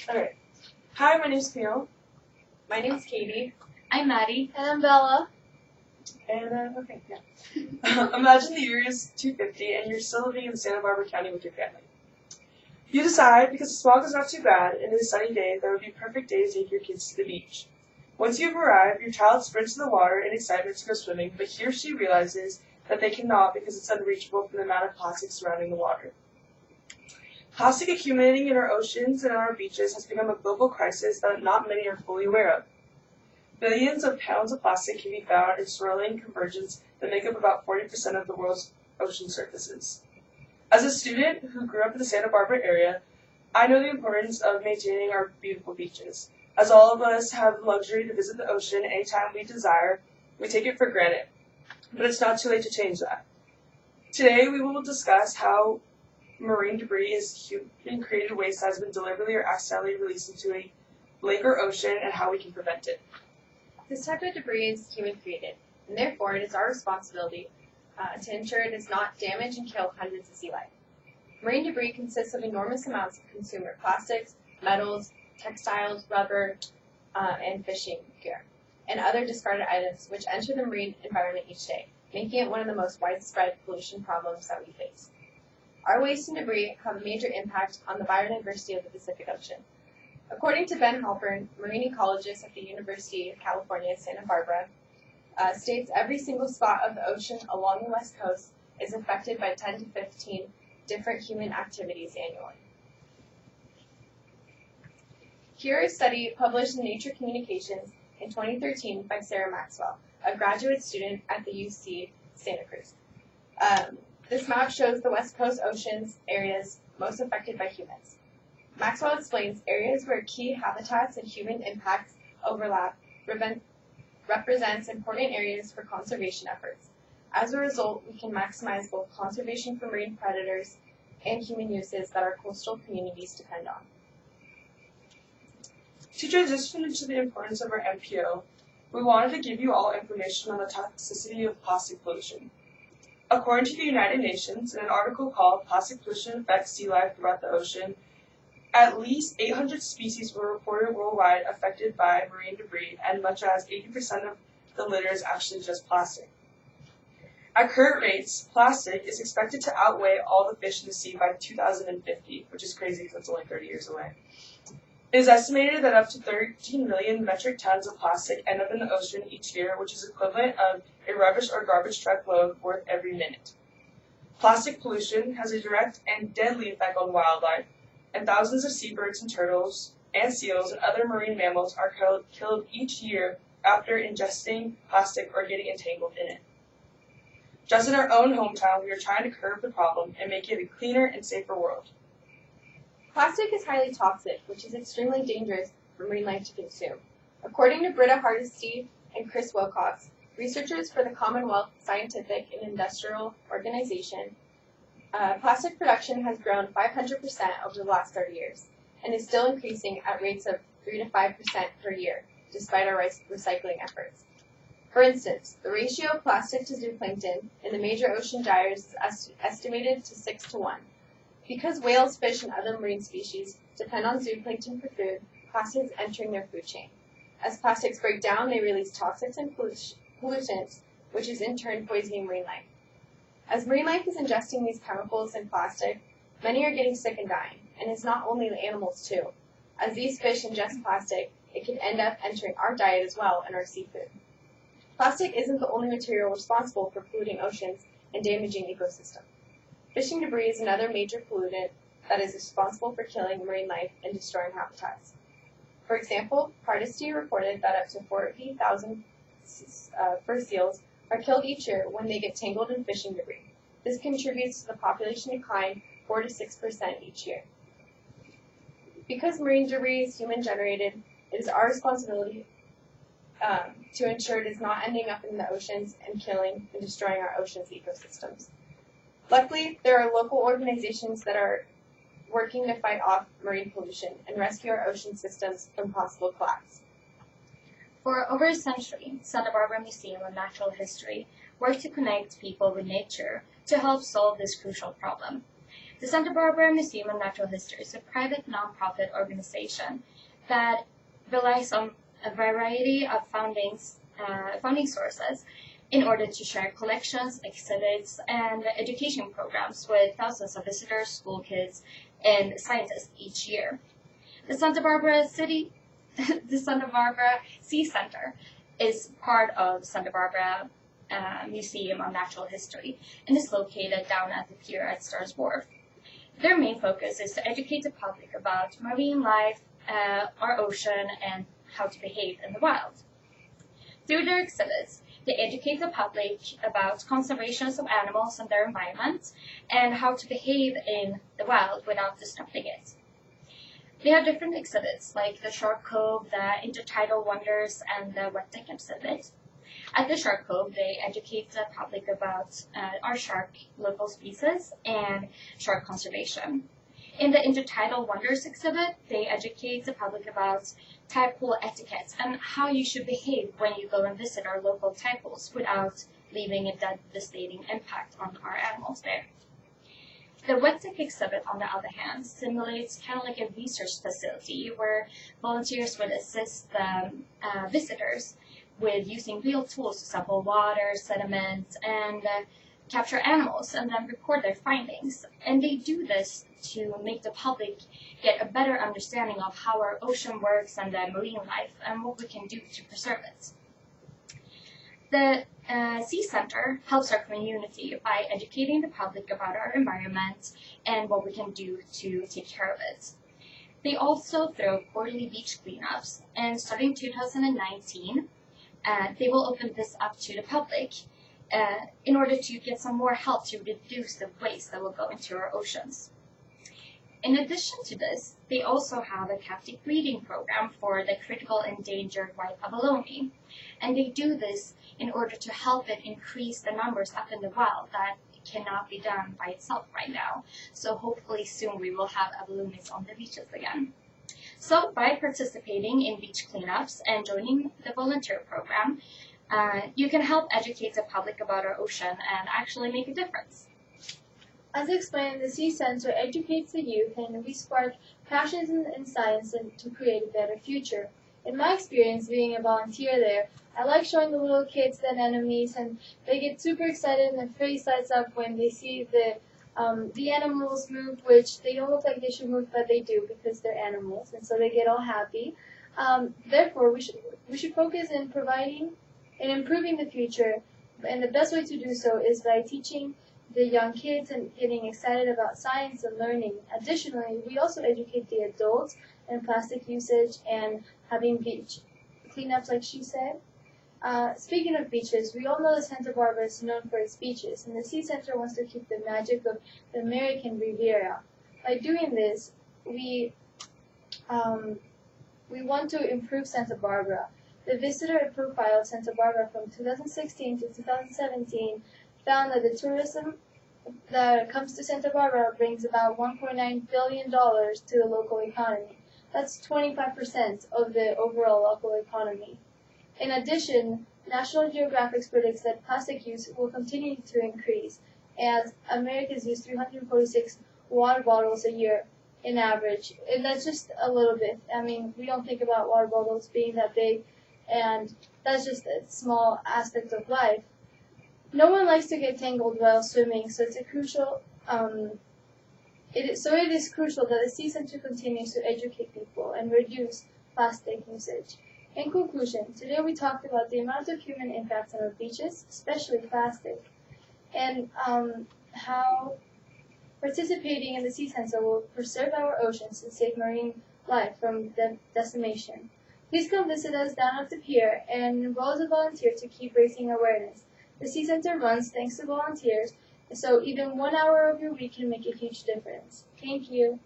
Okay. Hi, my name's Camille. My name's Katie. I'm Maddie. And I'm Bella. And, imagine the year is 250 and you're still living in Santa Barbara County with your family. You decide, because the smog is not too bad and it is a sunny day, that it would be a perfect day to take your kids to the beach. Once you've arrived, your child sprints to the water in excitement to go swimming, but he or she realizes that they cannot because it's unreachable from the amount of plastic surrounding the water. Plastic accumulating in our oceans and on our beaches has become a global crisis that not many are fully aware of. Billions of pounds of plastic can be found in swirling convergence that make up about 40% of the world's ocean surfaces. As a student who grew up in the Santa Barbara area, I know the importance of maintaining our beautiful beaches. As all of us have the luxury to visit the ocean anytime we desire, we take it for granted. But it's not too late to change that. Today we will discuss how marine debris is human-created waste that has been deliberately or accidentally released into a lake or ocean and how we can prevent it. This type of debris is human-created, and therefore it is our responsibility to ensure it does not damage and kill hundreds of sea life. Marine debris consists of enormous amounts of consumer plastics, metals, textiles, rubber, and fishing gear, and other discarded items which enter the marine environment each day, making it one of the most widespread pollution problems that we face. Our waste and debris have a major impact on the biodiversity of the Pacific Ocean. According to Ben Halpern, marine ecologist at the University of California, Santa Barbara, states every single spot of the ocean along the west coast is affected by 10 to 15 different human activities annually. Here is a study published in Nature Communications in 2013 by Sarah Maxwell, a graduate student at the UC Santa Cruz. This map shows the west coast oceans areas most affected by humans. Maxwell explains areas where key habitats and human impacts overlap represents important areas for conservation efforts. As a result, we can maximize both conservation for marine predators and human uses that our coastal communities depend on. To transition into the importance of our NPO, we wanted to give you all information on the toxicity of plastic pollution. According to the United Nations, in an article called Plastic Pollution Affects Sea Life Throughout the Ocean, at least 800 species were reported worldwide affected by marine debris, and much as 80% of the litter is actually just plastic. At current rates, plastic is expected to outweigh all the fish in the sea by 2050, which is crazy because it's only 30 years away. It is estimated that up to 13 million metric tons of plastic end up in the ocean each year, which is equivalent of a rubbish or garbage truck load worth every minute. Plastic pollution has a direct and deadly effect on wildlife, and thousands of seabirds and turtles and seals and other marine mammals are killed each year after ingesting plastic or getting entangled in it. Just in our own hometown, we are trying to curb the problem and make it a cleaner and safer world. Plastic is highly toxic, which is extremely dangerous for marine life to consume. According to Britta Hardesty and Chris Wilcox, researchers for the Commonwealth Scientific and Industrial Organization, plastic production has grown 500% over the last 30 years and is still increasing at rates of 3 to 5% per year, despite our recycling efforts. For instance, the ratio of plastic to zooplankton in the major ocean gyres is estimated to 6 to 1. Because whales, fish, and other marine species depend on zooplankton for food, plastic is entering their food chain. As plastics break down, they release toxins and pollutants, which is in turn poisoning marine life. As marine life is ingesting these chemicals and plastic, many are getting sick and dying, and it's not only the animals too. As these fish ingest plastic, it can end up entering our diet as well and our seafood. Plastic isn't the only material responsible for polluting oceans and damaging ecosystems. Fishing debris is another major pollutant that is responsible for killing marine life and destroying habitats. For example, Hardesty reported that up to 40,000 fur seals are killed each year when they get tangled in fishing debris. This contributes to the population decline 4 to 6% each year. Because marine debris is human-generated, it is our responsibility to ensure it is not ending up in the oceans and killing and destroying our oceans' ecosystems. Luckily, there are local organizations that are working to fight off marine pollution and rescue our ocean systems from possible collapse. For over a century, Santa Barbara Museum of Natural History worked to connect people with nature to help solve this crucial problem. The Santa Barbara Museum of Natural History is a private nonprofit organization that relies on a variety of funding sources in order to share collections, exhibits, and education programs with thousands of visitors, school kids, and scientists each year. The Santa Barbara Sea Center is part of Santa Barbara Museum of Natural History and is located down at the pier at Stars Wharf. Their main focus is to educate the public about marine life, our ocean, and how to behave in the wild. Through their exhibits, they educate the public about conservation of animals and their environment and how to behave in the wild without disrupting it. They have different exhibits like the Shark Cove, the Intertidal Wonders, and the Wet Deck exhibit. At the Shark Cove, they educate the public about our shark local species and shark conservation. In the Intertidal Wonders exhibit, they educate the public about tide pool etiquette and how you should behave when you go and visit our local tide pools without leaving a devastating impact on our animals there. The Wet Deck exhibit, on the other hand, simulates kind of like a research facility where volunteers would assist the visitors with using real tools to sample water, sediment, and capture animals and then record their findings. And they do this to make the public get a better understanding of how our ocean works and the marine life and what we can do to preserve it. The Sea Center helps our community by educating the public about our environment and what we can do to take care of it. They also throw quarterly beach cleanups, and starting 2019, they will open this up to the public in order to get some more help to reduce the waste that will go into our oceans. In addition to this, they also have a captive breeding program for the critical endangered white abalone, and they do this in order to help it increase the numbers up in the wild that cannot be done by itself right now. So hopefully soon we will have abalones on the beaches again. So by participating in beach cleanups and joining the volunteer program, you can help educate the public about our ocean and actually make a difference. As explained, the Sea Center educates the youth and we spark passions in science and to create a better future. In my experience being a volunteer there, I like showing the little kids the anemones, and they get super excited and their face lights up when they see the animals move, which they don't look like they should move, but they do because they're animals, and so they get all happy. Therefore, we should focus in providing and improving the future, and the best way to do so is by teaching the young kids and getting excited about science and learning. Additionally, we also educate the adults in plastic usage and having beach cleanups, like she said. Speaking of beaches, we all know that Santa Barbara is known for its beaches, and the Sea Center wants to keep the magic of the American Riviera. By doing this, we want to improve Santa Barbara. The visitor profile of Santa Barbara from 2016 to 2017 found that the tourism that comes to Santa Barbara brings about $1.9 billion to the local economy. That's 25% of the overall local economy. In addition, National Geographic predicts that plastic use will continue to increase as Americans use 346 water bottles a year in average. And that's just a little bit. I mean, we don't think about water bottles being that big, and that's just a small aspect of life. No one likes to get tangled while swimming, so it's a crucial. It is crucial that the Sea Center continues to educate people and reduce plastic usage. In conclusion, today we talked about the amount of human impacts on our beaches, especially plastic, and how participating in the Sea Center will preserve our oceans and save marine life from decimation. Please come visit us down at the pier and enroll as a volunteer to keep raising awareness. The Sea Center runs thanks to volunteers, so even 1 hour of your week can make a huge difference. Thank you.